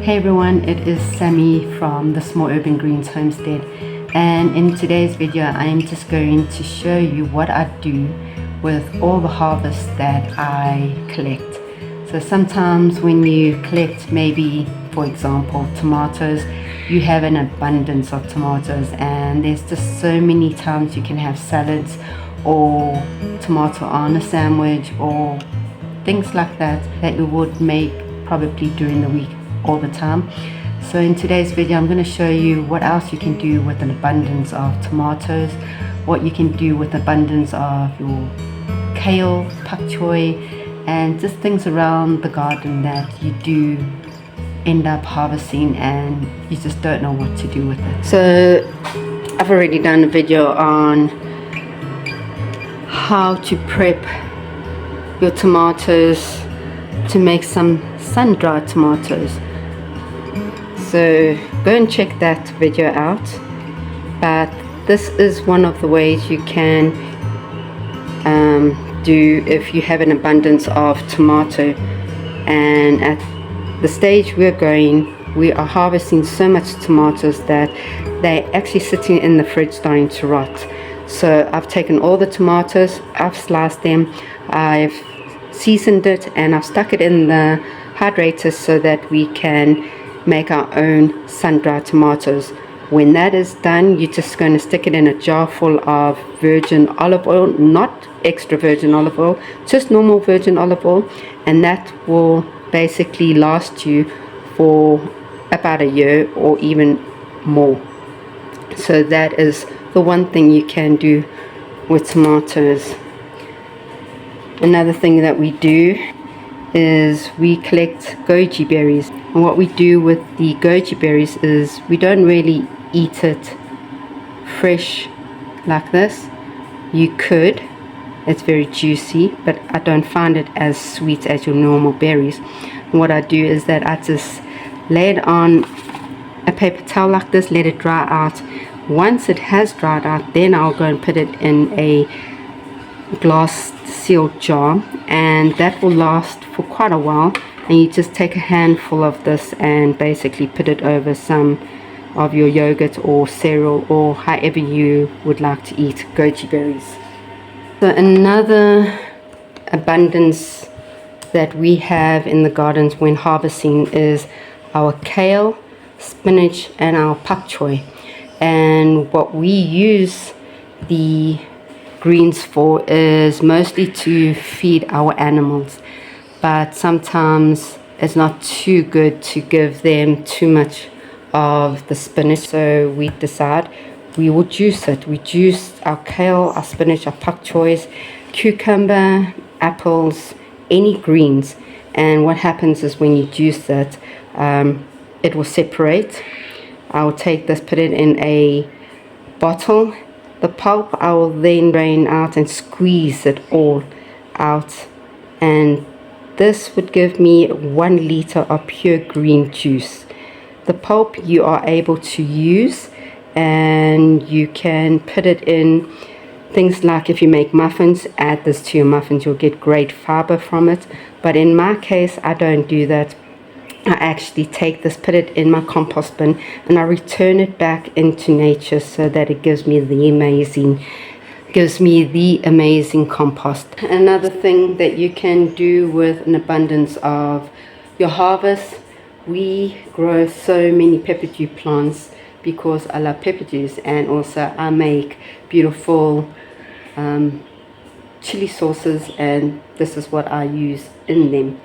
Hey everyone, it is Sammy from the Small Urban Greens Homestead, and in today's video I am just going to show you what I do with all the harvest that I collect. So sometimes when you collect, maybe for example tomatoes, you have an abundance of tomatoes, and there's just so many times you can have salads or tomato on a sandwich or things like that you would make probably during the week all the time. So in today's video I'm going to show you what else you can do with an abundance of tomatoes, what you can do with abundance of your kale, pak choy, and just things around the garden that you do end up harvesting and you just don't know what to do with it. So I've already done a video on how to prep your tomatoes to make some sun-dried tomatoes. So go and check that video out. But this is one of the ways you can do if you have an abundance of tomato. And at the stage we're going, we are harvesting so much tomatoes that they're actually sitting in the fridge starting to rot. So I've taken all the tomatoes, I've sliced them, I've seasoned it, and I've stuck it in the hydrator so that we can make our own sun-dried tomatoes. When that is done, you're just going to stick it in a jar full of virgin olive oil, not extra virgin olive oil, just normal virgin olive oil, and that will basically last you for about a year or even more. So that is the one thing you can do with tomatoes. Another thing that we do is we collect goji berries, and what we do with the goji berries is we don't really eat it fresh like this. You could, it's very juicy, but I don't find it as sweet as your normal berries. And what I do is that I just lay it on a paper towel like this, let it dry out. Once it has dried out, then I'll go and put it in a glass sealed jar, and that will last for quite a while. And you just take a handful of this and basically put it over some of your yogurt or cereal or however you would like to eat goji berries. So another abundance that we have in the gardens when harvesting is our kale, spinach, and our pak choy. And what we use the greens for is mostly to feed our animals, but sometimes it's not too good to give them too much of the spinach, so we decide we will juice it. We juice our kale, our spinach, our pak choys, cucumber, apples, any greens, and what happens is when you juice it, it will separate. I'll take this, put it in a bottle. The pulp I will then drain out and squeeze it all out, and this would give me 1 liter of pure green juice. The pulp you are able to use, and you can put it in things like if you make muffins, add this to your muffins, you'll get great fiber from it. But in my case I don't do that. I actually take this, put it in my compost bin, and I return it back into nature so that it gives me the amazing compost. Another thing that you can do with an abundance of your harvest, we grow so many pepper dew plants because I love pepper dews, and also I make beautiful chili sauces, and this is what I use in them.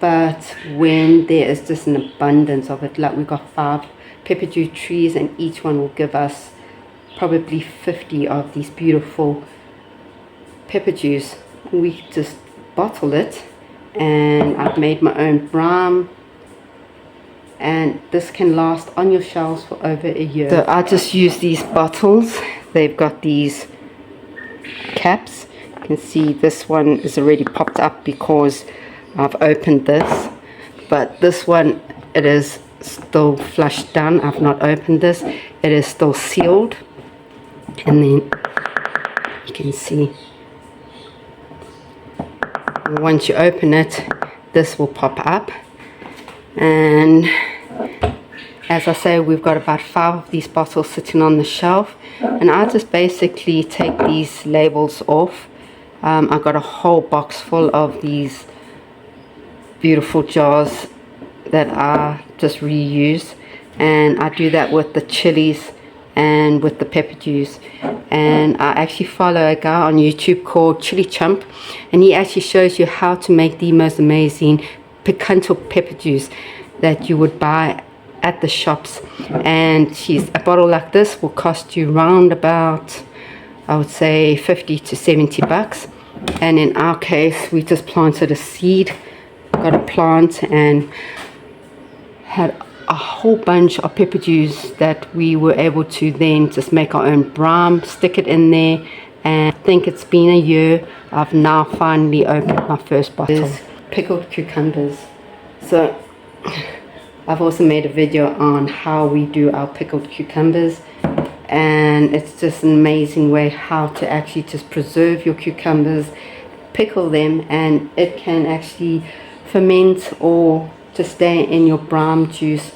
But when there is just an abundance of it, like we've got 5 pepper dew trees, and each one will give us probably 50 of these beautiful pepper dews, we just bottle it, and I've made my own brine, and this can last on your shelves for over a year. So I just use these bottles. They've got these caps. You can see this one is already popped up because I've opened this, but this one, it is still flushed down. I've not opened this. It is still sealed, and then you can see once you open it, this will pop up, and as I say, we've got about 5 of these bottles sitting on the shelf, and I just basically take these labels off. I've got a whole box full of these beautiful jars that I just reuse, and I do that with the chilies and with the pepper juice. And I actually follow a guy on YouTube called Chili Chump, and he actually shows you how to make the most amazing picanto pepper juice that you would buy at the shops. And a bottle like this will cost you round about, I would say, 50 to 70 bucks. And in our case, we just planted a seed, got a plant, and had a whole bunch of pepper juice that we were able to then just make our own brine, stick it in there. And I think it's been a year. I've now finally opened my first bottle. There's pickled cucumbers. So I've also made a video on how we do our pickled cucumbers, and it's just an amazing way how to actually just preserve your cucumbers, pickle them, and it can actually ferment or to stay in your brine juice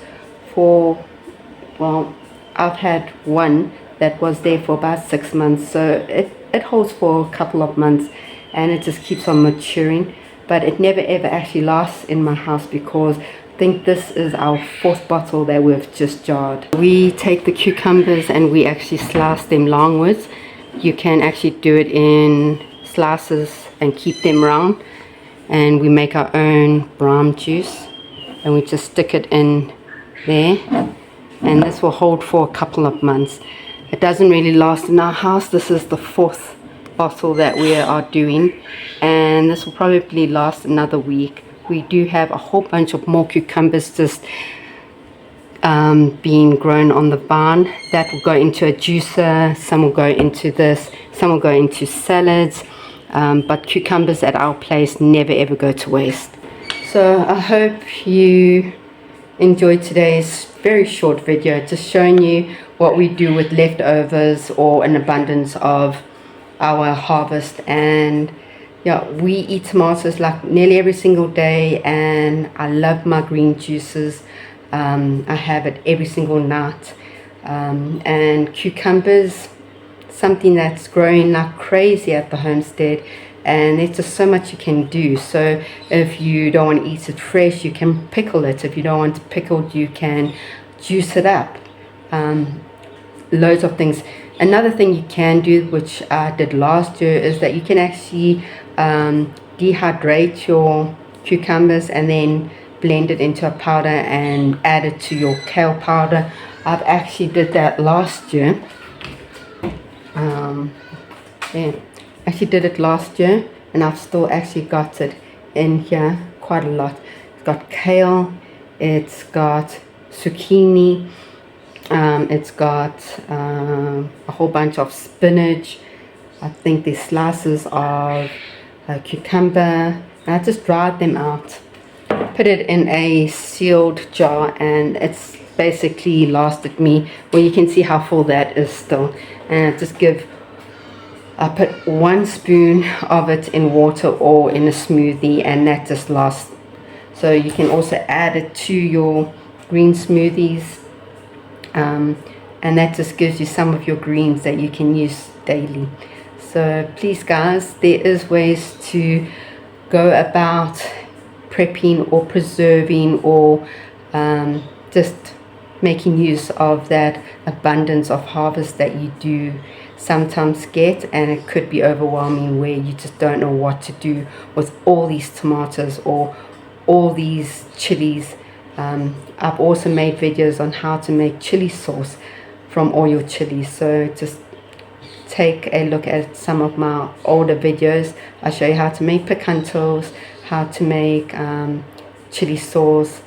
for, well, I've had one that was there for about 6 months, so it holds for a couple of months, and it just keeps on maturing. But it never ever actually lasts in my house, because I think this is our 4th bottle that we've just jarred. We take the cucumbers and we actually slice them longwards. You can actually do it in slices and keep them round, and we make our own brine juice, and we just stick it in there, and this will hold for a couple of months. It doesn't really last in our house. This is the 4th bottle that we are doing, and this will probably last another week. We do have a whole bunch of more cucumbers just being grown on the vine that will go into a juicer. Some will go into this, some will go into salads, but cucumbers at our place never ever go to waste. So I hope you enjoyed today's very short video, just showing you what we do with leftovers or an abundance of our harvest. And yeah, we eat tomatoes like nearly every single day, and I love my green juices. I have it every single night. And cucumbers, something that's growing like crazy at the homestead, and there's just so much you can do. So if you don't want to eat it fresh, you can pickle it. If you don't want it pickled, you can juice it up. Loads of things. Another thing you can do, which I did last year, is that you can actually dehydrate your cucumbers and then blend it into a powder and add it to your kale powder. I've actually did that last year. Actually did it last year, and I've still actually got it in here quite a lot. It's got kale, it's got zucchini, it's got a whole bunch of spinach. I think there's slices of cucumber, and I just dried them out, put it in a sealed jar, and it's basically lasted me, well, you can see how full that is still. And I put 1 spoon of it in water or in a smoothie, and that just lasts. So you can also add it to your green smoothies, and that just gives you some of your greens that you can use daily. So please guys, there is ways to go about prepping or preserving or just making use of that abundance of harvest that you do sometimes get, and it could be overwhelming where you just don't know what to do with all these tomatoes or all these chilies. I've also made videos on how to make chili sauce from all your chilies, so just take a look at some of my older videos. I'll show you how to make picantos, how to make chili sauce,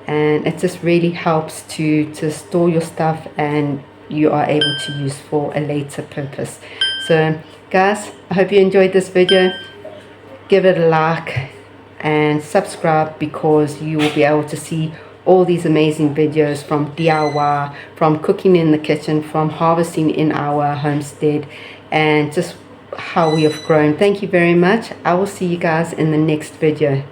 and it just really helps to store your stuff, and you are able to use for a later purpose. So guys, I hope you enjoyed this video. Give it a like and subscribe, because you will be able to see all these amazing videos from DIY, from cooking in the kitchen, from harvesting in our homestead, and just how we have grown. Thank you very much. I will see you guys in the next video.